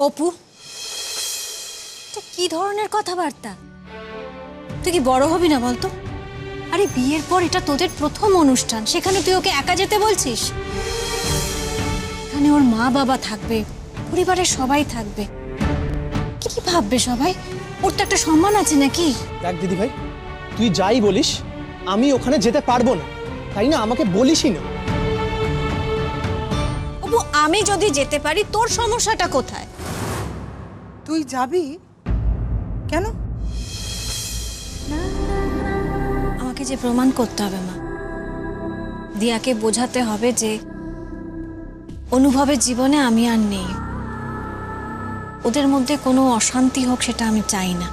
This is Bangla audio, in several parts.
অপু, এটা কি ধরনের কথাবার্তা? তুই কি বড় হবি না বলতো? আরে বিয়ের পর এটা তোদের প্রথম অনুষ্ঠান, সেখানে তুই ওকে একা যেতে বলছিস? এখানে ওর মা বাবা থাকবে, পরিবারের সবাই থাকবে। কি কি ভাববে সবাই? ওর তো একটা সম্মান আছে নাকি? দেখ দিদি ভাই, তুই যাই বলিস আমি ওখানে যেতে পারবো না, তাই না? আমাকে বলিসই না। অপু, আমি যদি যেতে পারি তোর সমস্যাটা কোথায়? তুই যাবি কেন? আমাকে যে প্রমাণ করতে হবে মা, দিয়াকে বোঝাতে হবে যে অনুভবের জীবনে আমি আর নেই। ওদের মধ্যে কোনো অশান্তি হোক, সেটা আমি চাই না।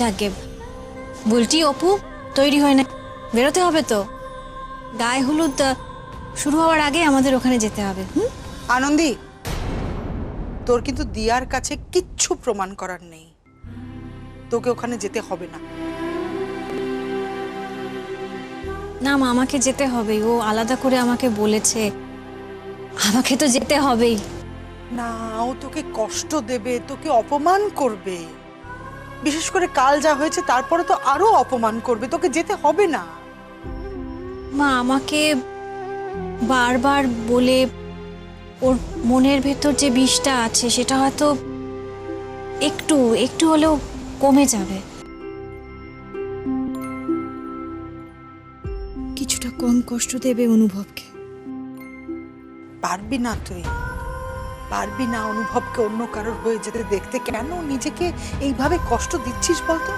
যাকে বলছি, অপু তৈরি হয় না, বেরোতে হবে তো। গায়ে হলুদ শুরু হওয়ার আগে আমাদের ওখানে যেতে হবে। আনন্দী, তোর কিন্তু দিয়ার কাছে কিচ্ছু প্রমাণ করার নেই, তোকে ওখানে যেতে হবে না। না মা, আমাকে যেতে হবে। ও আলাদা করে আমাকে বলেছে, আমাকে তো যেতে হবেই। না, ও তোকে কষ্ট দেবে, তোকে অপমান করবে। বিশেষ করে কাল যা হয়েছে তারপরে তো আরো অপমান করবে, তোকে যেতে হবে না। মা, আমাকে বারবার বলে ওর মনের ভেতর যে বিষটা আছে সেটা হয়তো একটু একটু হলেও কমে যাবে। কিছুটা কম কষ্ট দেবে অনুভবকে। পারবি না তুই, পারবি না অনুভবকে অন্য কারোর হয়ে যেতে দেখতে। কেন নিজেকে এইভাবে কষ্ট দিচ্ছিস বলতো?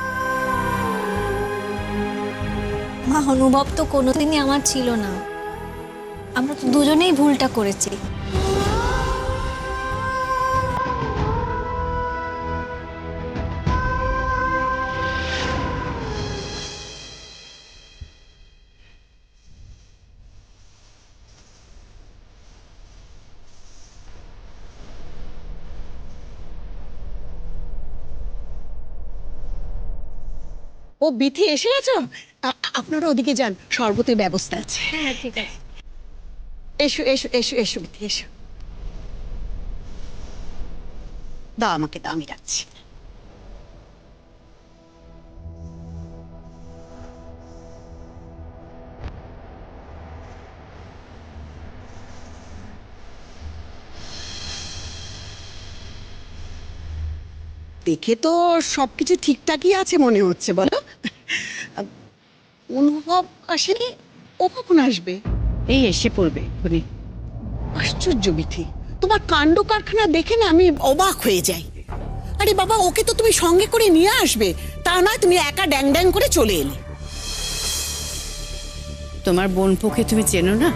মা, অনুভব তো কোনোদিনই আমার ছিল না। আমরা তো দুজনেই ভুলটা করেছি। ও বিথি এসে গেছো? আপনারা ওদিকে যান, শরবতের ব্যবস্থা আছে। হ্যাঁ, ঠিক আছে। এসো এসো এসো এসো বিথি এসো। দাও আমাকে, দাও, আমি রাখছি। দেখে তো সবকিছু ঠিকঠাকই আছে মনে হচ্ছে, বলো? অনুভব আসেনি, ও কখন আসবে? এই এসে পড়বে এক্ষুনি। আশ্চর্য বিথি, তোমার কাণ্ড কারখানা দেখে না আমি অবাক হয়ে যাই। আরে বাবা, ওকে তো তুমি সঙ্গে করে নিয়ে আসবে, তা নয় তুমি একা ড্যাং ড্যাং করে চলে এলে। তোমার বোনপোকে তুমি চেনো না?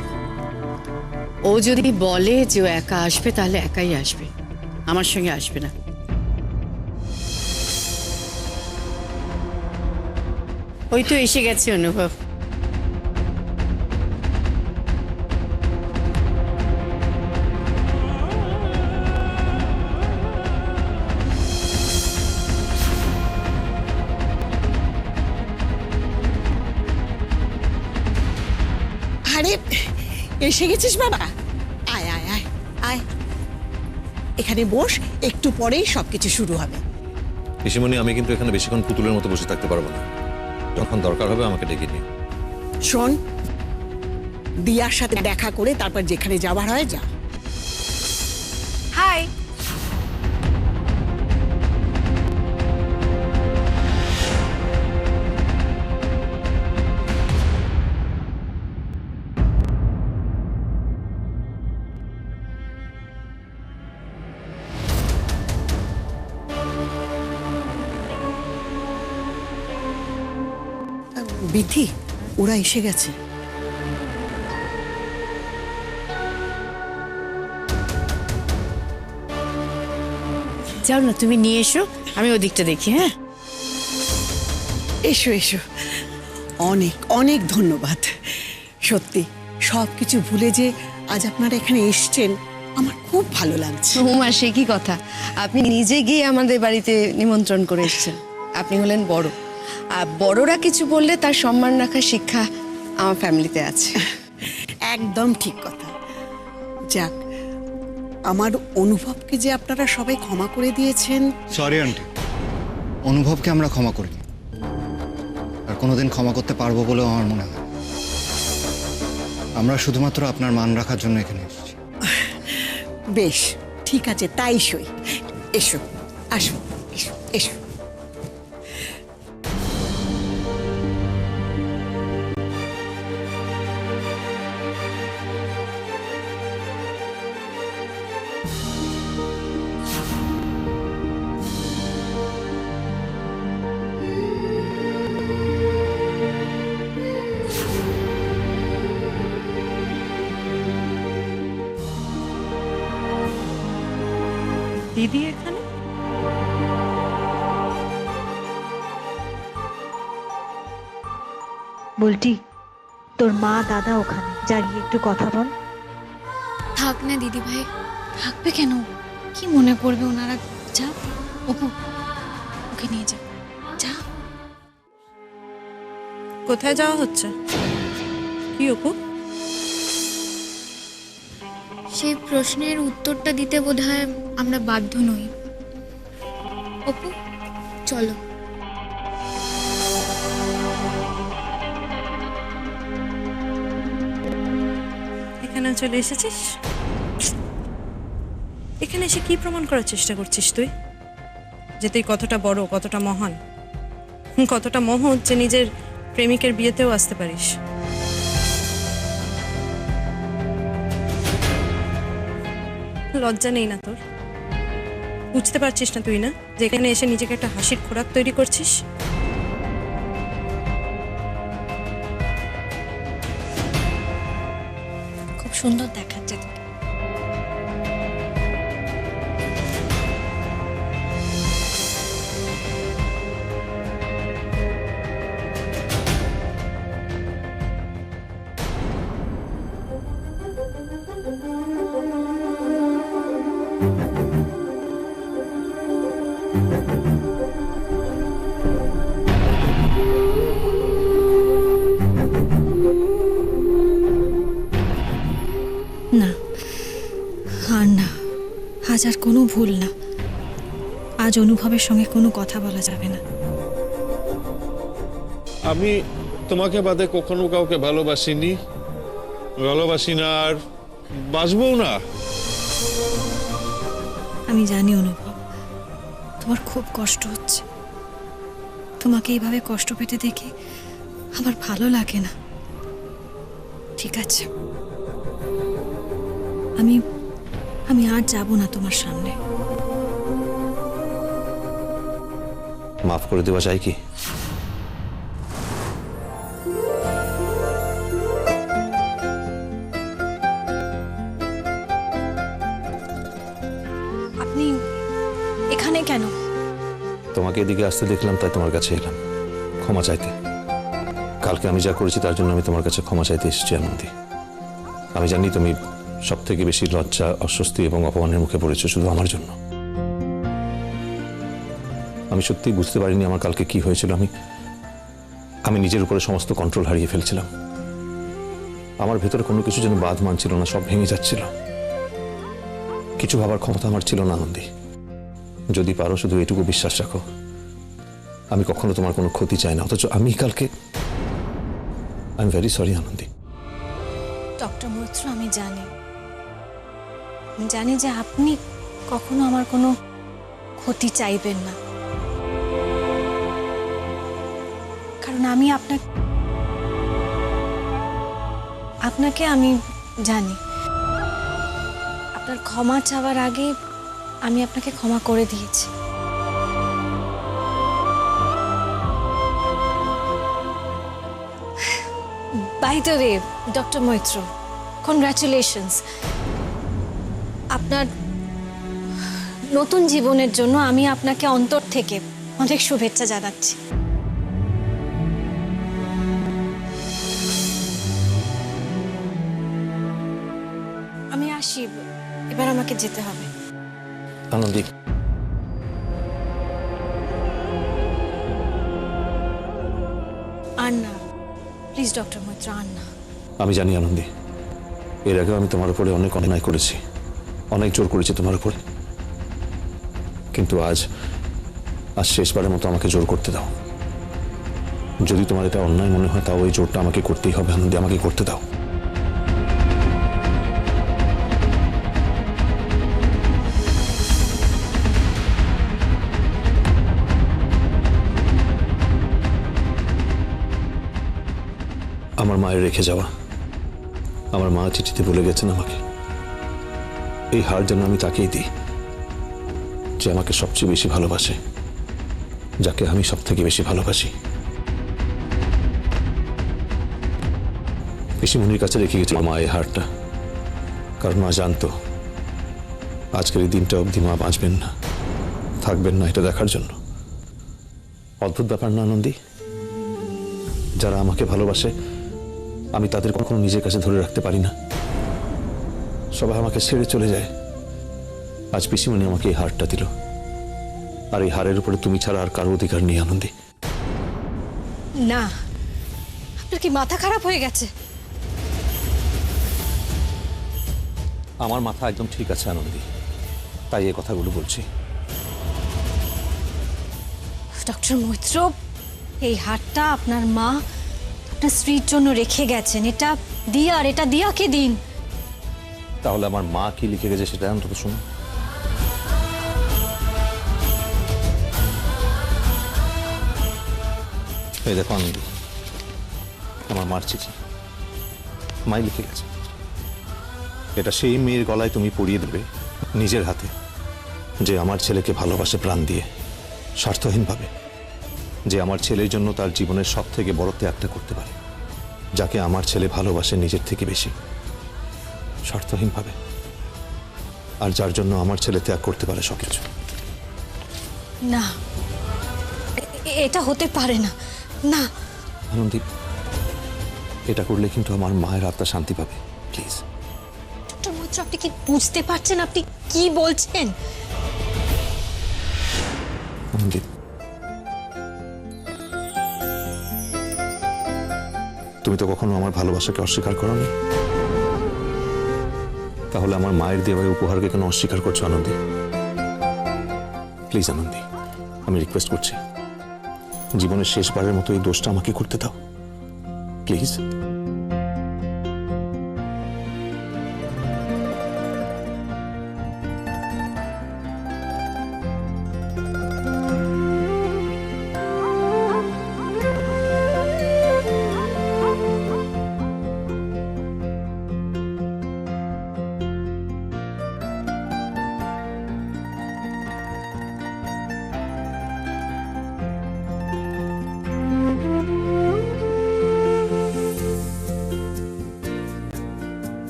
ও যদি বলে যে ও একা আসবে তাহলে একাই আসবে, আমার সঙ্গে আসবে না। ওই তো এসে গেছে অনুভব। আরে এসে গেছিস বাবা, আয় আয় আয় আয়, এখানে বস, একটু পরেই সবকিছু শুরু হবে। পিসিমণি, আমি কিন্তু এখানে বেশিক্ষণ পুতুলের মতো বসে থাকতে পারবো না। যখন দরকার হবে আমাকে ডেকে নিও। শোন, দিয়ার সাথে দেখা করে তারপর যেখানে যাবার হয় যা। হাই। বিথি, ওরা এসে গেছে। যাও না, তুমি নিয়ে এসো, আমি ওদিকটা দেখি। হ্যাঁ, এসো এসো, অনেক অনেক ধন্যবাদ। সত্যি সবকিছু ভুলে যে আজ আপনারা এখানে এসছেন, আমার খুব ভালো লাগছে। উমা, সে কি কথা! আপনি নিজে গিয়ে আমাদের বাড়িতে নিমন্ত্রণ করে এসেছেন। আপনি হলেন বড়, আর বড়রা কিছু বললে তার সম্মান রাখার শিক্ষা আমার ফ্যামিলিতে আছে। একদম ঠিক কথা। যাক, আমার অনুভবকে যে আপনারা সবাই ক্ষমা করে দিয়েছেন। সরি আন্টি, অনুভবকে আমরা ক্ষমা করিনি, আর কোনোদিন ক্ষমা করতে পারবো বলেও আমার মনে হয়। আমরা শুধুমাত্র আপনার মান রাখার জন্য এখানে এসেছি। বেশ, ঠিক আছে, তাই সই। এসো, আসো, এসো, এসো। দিদি এখানে? বলটি তোর মা দাদা ওখানে, যা গিয়ে একটু কথা বল। থাক না দিদি ভাই, থাকবে কেন? কি মনে করবে ওনারা? যা অপু, ওকে নিয়ে যা, যা। কোথায় যাওয়া হচ্ছে? কি অপু? সেই প্রশ্নের উত্তরটা দিতে বোধহয় আমরা বাধ্য নই। অপু, চলো। এখানে চলে এসেছিস? এখানে এসে কি প্রমাণ করার চেষ্টা করছিস তুই? যে তুই কতটা বড়, কতটা মহান, কতটা মহৎ যে নিজের প্রেমিকের বিয়েতেও আসতে পারিস। লজ্জা নেই না তোর? বুঝতে পারছিস না তুই না যে এখানে এসে নিজেকে একটা হাসির খোরাক তৈরি করছিস? খুব সুন্দর দেখাচ্ছে তোকে। না, আর না, আজ আর কোনো ভুল না। আজ অনুভবের সঙ্গে কোনো কথা বলা যাবে না। আমি তোমাকে বাদে কখনো কাউকে ভালোবাসিনি, ভালোবাসি না, আর বাসবো না। আমি জানি অনুভব, তোমার খুব কষ্ট হচ্ছে। তোমাকে এইভাবে কষ্ট পেতে দেখে আমার ভালো লাগে না। ঠিক আছে, আমি আর যাব না তোমার সামনে। মাফ করে দেওয়া যায় কি? আপনি এখানে কেন? তোমাকে এদিকে আসতে দেখলাম, তাই তোমার কাছে এলাম ক্ষমা চাইতে। কালকে আমি যা করেছি তার জন্য আমি তোমার কাছে ক্ষমা চাইতে এসেছি আনন্দী। আমি জানি তুমি সব থেকে বেশি লজ্জা, অস্বস্তি এবং অপমানের মুখে পড়েছো শুধু আমার জন্য। আমি সত্যিই বুঝতে পারিনি আমার কালকে কি হয়েছিল। আমি নিজের উপরে সমস্ত কন্ট্রোল হারিয়ে ফেলছিলাম। আমার ভেতরে কোনো কিছু যেন বাদ মানছিল না, সব ভেঙে যাচ্ছিল। কিছু ভাবার ক্ষমতা আমার ছিল না আনন্দী। যদি পারো শুধু এটুকু বিশ্বাস রাখো, আমি কখনো তোমার কোনো ক্ষতি চাই না। অথচ আমি কালকে, I am very sorry Anandi. Doctor Maitra, আমি জানি যে আপনি কখনো আমার কোনো ক্ষতি চাইবেন না, কারণ আমি আপনাকে আমি জানি। আপনার ক্ষমা চাওয়ার আগে আমি আপনাকে ক্ষমা করে দিয়েছি। By the way, doctor Maitra, congratulations. আপনার নতুন জীবনের জন্য আমি আপনাকে অন্তর থেকে অনেক শুভেচ্ছা জানাচ্ছি। আমি আসি, এবার আমাকে যেতে হবে। আনন্দী, আর না, প্লিজ ডক্টর মৈত্র, আর না। আমি জানি আনন্দী, এর আগেও আমি তোমার উপরে অনেক অন্যায় করেছি, অনেক জোর করেছি তোমার উপরে, কিন্তু আজ শেষবারের মতো আমাকে জোর করতে দাও। যদি তোমার এটা অন্যায় মনে হয় তাও ওই জোরটা আমাকে করতেই হবে আনন্দী, আমাকে করতে দাও। আমার মায়ের রেখে যাওয়া, আমার মা চিঠিতে বলে গেছেন আমাকে, এই হার যেন আমি তাকেই দিই যে আমাকে সবচেয়ে বেশি ভালোবাসে, যাকে আমি সব থেকে বেশি ভালোবাসি। পিসিমণির কাছে রেখে গেছি মা এই হারটা, কারণ মা জানতো আজকের এই দিনটা অবধি মা বাঁচবেন না, থাকবেন না, এটা দেখার জন্য। অদ্ভুত ব্যাপার না আনন্দী, যারা আমাকে ভালোবাসে আমি তাদের কখনো নিজের কাছে ধরে রাখতে পারি না, সবাই আমাকে ছেড়ে চলে যায়। আজ পিসিমণি আমাকে এই হারটা দিল, আর এই হারের উপরে তুমি ছাড়া আর কারো অধিকার নেই আনন্দী। না, আপনার কি মাথা খারাপ হয়ে গেছে? আমার মাথা একদম ঠিক আছে আনন্দী, তাই এই কথাগুলো বলছি। ডক্টর মৈত্র, এই হারটা আপনার মা আপনার স্ত্রীর জন্য রেখে গেছেন, এটা দিয়ার, এটা দিয়াকে দিন। তাহলে আমার মা কি লিখে গেছে সেটা অন্তত শুনুন। এই দেখো আনন্দী, আমার মার চিঠি, মাই লিখে গেছে। এটা সেই মেয়ের গলায় তুমি পরিয়ে দেবে নিজের হাতে, যে আমার ছেলেকে ভালোবাসে প্রাণ দিয়ে, স্বার্থহীনভাবে, যে আমার ছেলের জন্য তার জীবনের সব থেকে বড় ত্যাগটা করতে পারে, যাকে আমার ছেলে ভালোবাসে নিজের থেকে বেশি, স্বার্থহীনভাবে, আর যার জন্য আমার ছেলে ত্যাগ করতে পারে সবকিছু। না, এটা হতে পারে না। না আনন্দী, এটা করলে কিন্তু আমার মায়ের আত্মা শান্তি পাবে, প্লিজ। ডক্টর মৈত্র, আপনি কি বুঝতে পারছেন আপনি কি বলছেন? আনন্দী, তুমি তো কখনো আমার ভালোবাসাকে অস্বীকার করোনি, তাহলে আমার মায়ের দেওয়া উপহারকে কেন অস্বীকার করছো আনন্দী? প্লিজ আনন্দী, আমি রিকোয়েস্ট করছি, জীবনের শেষবারের মতো এই দোষটা আমাকে করতে দাও, প্লিজ।